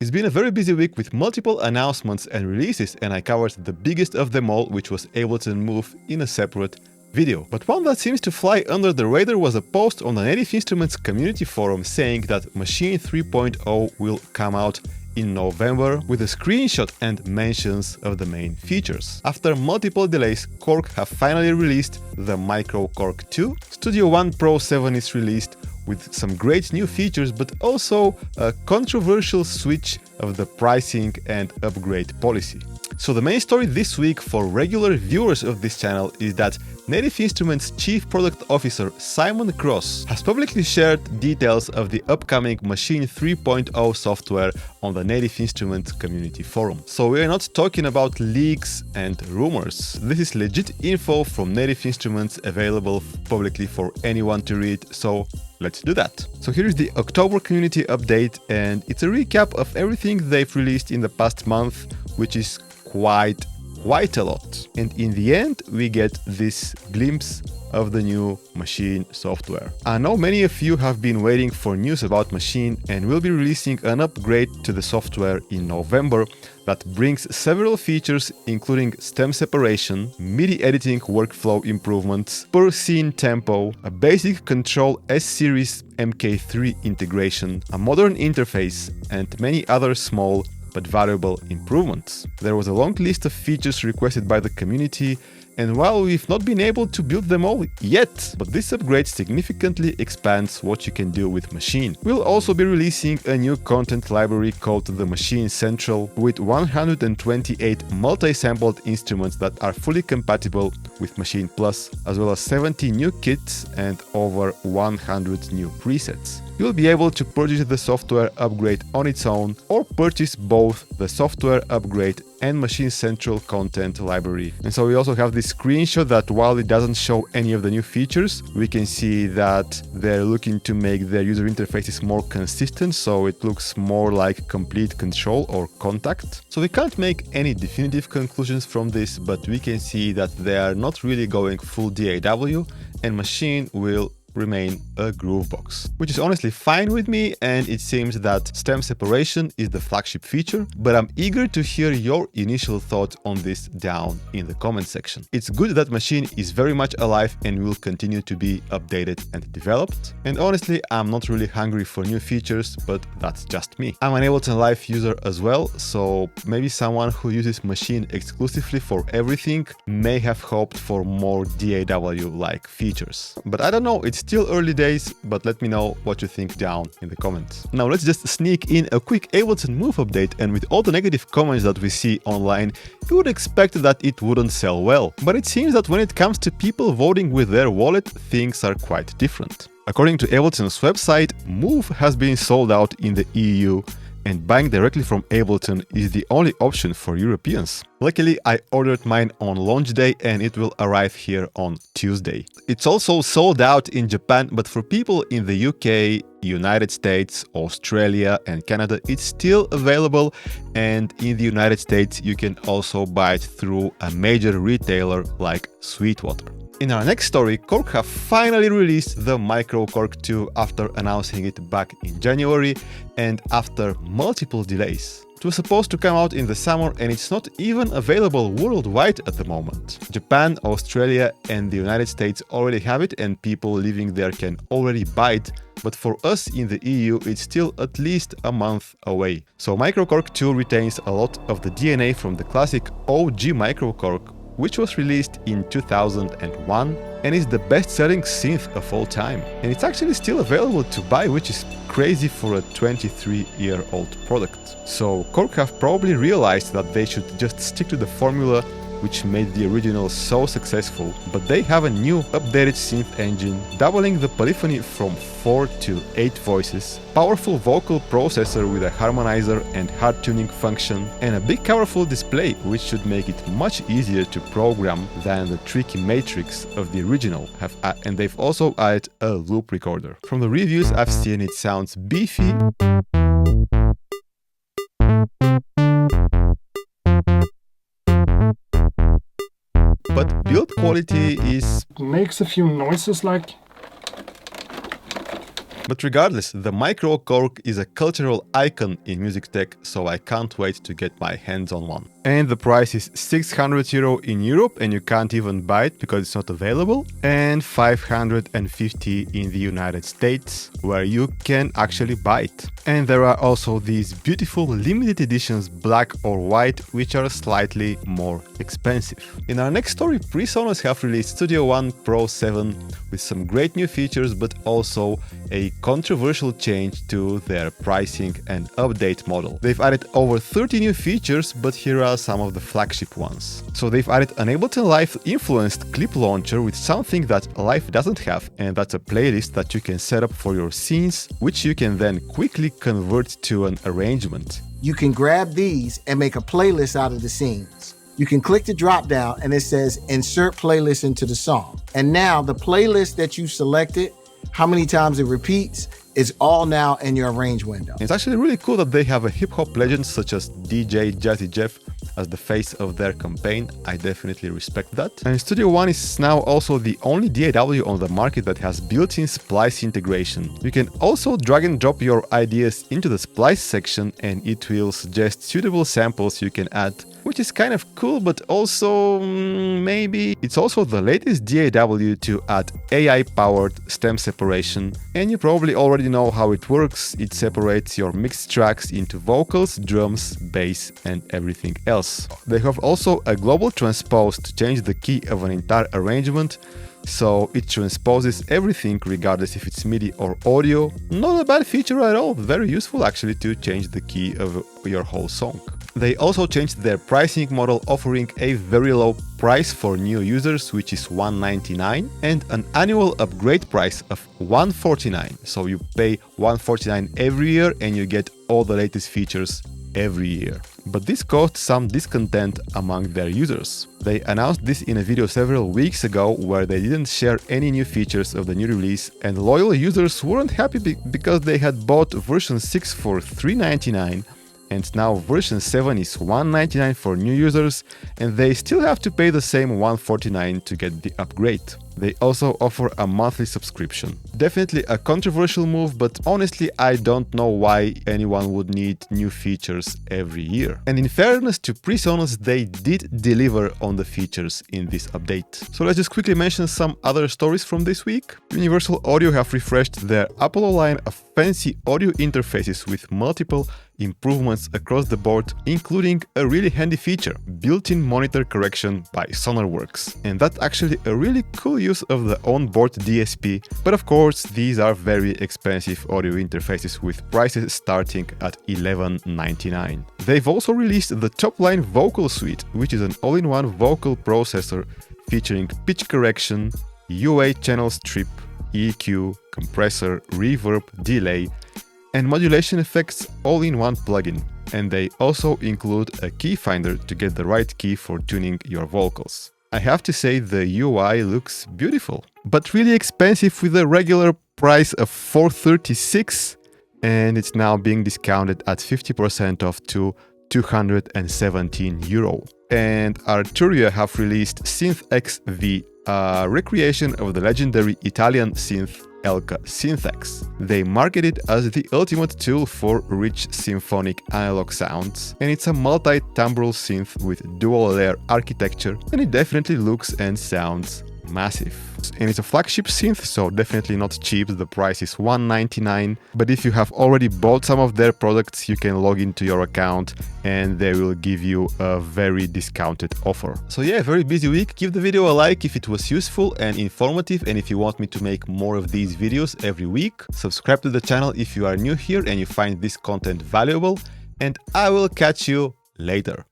It's been a very busy week with multiple announcements and releases, and I covered the biggest of them all, which was Ableton Move, in a separate video. But one that seems to fly under the radar was a post on the Native Instruments community forum saying that Maschine 3.0 will come out in November with a screenshot and mentions of the main features. After multiple delays, Korg have finally released the MicroKORG 2. Studio One Pro 7 is released with some great new features, but also a controversial switch of the pricing and upgrade policy. So the main story this week for regular viewers of this channel is that Native Instruments Chief Product Officer Simon Cross has publicly shared details of the upcoming Maschine 3.0 software on the Native Instruments community forum. So we are not talking about leaks and rumors. This is legit info from Native Instruments available publicly for anyone to read, so let's do that. So here is the October community update, and it's a recap of everything they've released in the past month, which is quite a lot. And in the end, we get this glimpse of the new Maschine software. I know many of you have been waiting for news about Maschine, and we'll be releasing an upgrade to the software in November that brings several features including stem separation, MIDI editing workflow improvements, per scene tempo, a basic Control S-Series MK3 integration, a modern interface, and many other small but valuable improvements. There was a long list of features requested by the community, and while we've not been able to build them all yet, but this upgrade significantly expands what you can do with Maschine. We'll also be releasing a new content library called the Maschine Central with 128 multi-sampled instruments that are fully compatible with Maschine Plus, as well as 70 new kits and over 100 new presets. You'll be able to purchase the software upgrade on its own or purchase both the software upgrade and Maschine Central content library. And so we also have this screenshot that while it doesn't show any of the new features, we can see that they're looking to make their user interfaces more consistent, so it looks more like complete control or contact. So we can't make any definitive conclusions from this, but we can see that they are not really going full DAW, and Maschine will remain a groovebox, which is honestly fine with me, and it seems that stem separation is the flagship feature, but I'm eager to hear your initial thoughts on this down in the comment section. It's good that Maschine is very much alive and will continue to be updated and developed, and honestly I'm not really hungry for new features, but that's just me. I'm an Ableton Live user as well, so maybe someone who uses Maschine exclusively for everything may have hoped for more DAW-like features. But I don't know, it's still early days, but let me know what you think down in the comments. Now let's just sneak in a quick Ableton Move update, and with all the negative comments that we see online, you would expect that it wouldn't sell well. But it seems that when it comes to people voting with their wallet, things are quite different. According to Ableton's website, Move has been sold out in the EU, and buying directly from Ableton is the only option for Europeans. Luckily, I ordered mine on launch day and it will arrive here on Tuesday. It's also sold out in Japan, but for people in the UK, United States, Australia and Canada, it's still available, and in the United States you can also buy it through a major retailer like Sweetwater. In our next story, Korg have finally released the MicroKORG 2 after announcing it back in January and after multiple delays. It was supposed to come out in the summer, and it's not even available worldwide at the moment. Japan, Australia and the United States already have it, and people living there can already buy it, but for us in the EU it's still at least a month away. So MicroKORG 2 retains a lot of the DNA from the classic OG MicroKORG, which was released in 2001 and is the best-selling synth of all time. And it's actually still available to buy, which is crazy for a 23-year-old product. So Korg have probably realized that they should just stick to the formula which made the original so successful, but they have a new updated synth engine, doubling the polyphony from 4 to 8 voices, powerful vocal processor with a harmonizer and hard tuning function, and a big colorful display which should make it much easier to program than the tricky matrix of the original, and they've also added a loop recorder. From the reviews I've seen, it sounds beefy, but build quality is... makes a few noises like... But regardless, the MicroKORG is a cultural icon in music tech, so I can't wait to get my hands on one. And the price is €600 in Europe, and you can't even buy it because it's not available, and $550 in the United States, where you can actually buy it. And there are also these beautiful limited editions, black or white, which are slightly more expensive. In our next story, PreSonus have released Studio One Pro 7 with some great new features, but also a controversial change to their pricing and update model. They've added over 30 new features, but here are some of the flagship ones. So they've added an Ableton Live influenced clip launcher with something that Live doesn't have, and that's a playlist that you can set up for your scenes, which you can then quickly convert to an arrangement. You can grab these and make a playlist out of the scenes. You can click the drop down and it says insert playlist into the song. And now the playlist that you selected, how many times it repeats, is all now in your arrange window. It's actually really cool that they have a hip-hop legend such as DJ Jazzy Jeff as the face of their campaign. I definitely respect that. And Studio One is now also the only DAW on the market that has built-in splice integration. You can also drag and drop your ideas into the splice section and it will suggest suitable samples you can add, which is kind of cool, but also maybe it's also the latest DAW to add AI-powered stem separation, and you probably already know how it works. It separates your mixed tracks into vocals, drums, bass, and everything else. They have also a global transpose to change the key of an entire arrangement, so it transposes everything regardless if it's MIDI or audio. Not a bad feature at all, very useful actually to change the key of your whole song. They also changed their pricing model, offering a very low price for new users, which is $199, and an annual upgrade price of $149. So you pay $149 every year and you get all the latest features every year. But this caused some discontent among their users. They announced this in a video several weeks ago where they didn't share any new features of the new release, and loyal users weren't happy because they had bought version 6 for $399, and now version 7 is $199 for new users, and they still have to pay the same $149 to get the upgrade. They also offer a monthly subscription. Definitely a controversial move, but honestly I don't know why anyone would need new features every year. And in fairness to PreSonus, they did deliver on the features in this update. So let's just quickly mention some other stories from this week. Universal Audio have refreshed their Apollo line of fancy audio interfaces with multiple improvements across the board, including a really handy feature, built-in monitor correction by Sonarworks. And that's actually a really cool use of the onboard DSP, but of course these are very expensive audio interfaces with prices starting at $11.99. They've also released the Topline Vocal Suite, which is an all-in-one vocal processor featuring pitch correction, UA channel strip, EQ, compressor, reverb, delay, and modulation effects all in one plugin. And they also include a key finder to get the right key for tuning your vocals. I have to say the UI looks beautiful, but really expensive with a regular price of $436, and it's now being discounted at 50% off to €217. And Arturia have released Synthx V, a recreation of the legendary Italian synth Synthx. They market it as the ultimate tool for rich symphonic analog sounds, and it's a multi-timbral synth with dual-layer architecture, and it definitely looks and sounds massive. And it's a flagship synth, so definitely not cheap. The price is $199, but if you have already bought some of their products, you can log into your account and they will give you a very discounted offer. So yeah, very busy week. Give the video a like if it was useful and informative, and if you want me to make more of these videos every week. Subscribe to the channel if you are new here and you find this content valuable, and I will catch you later.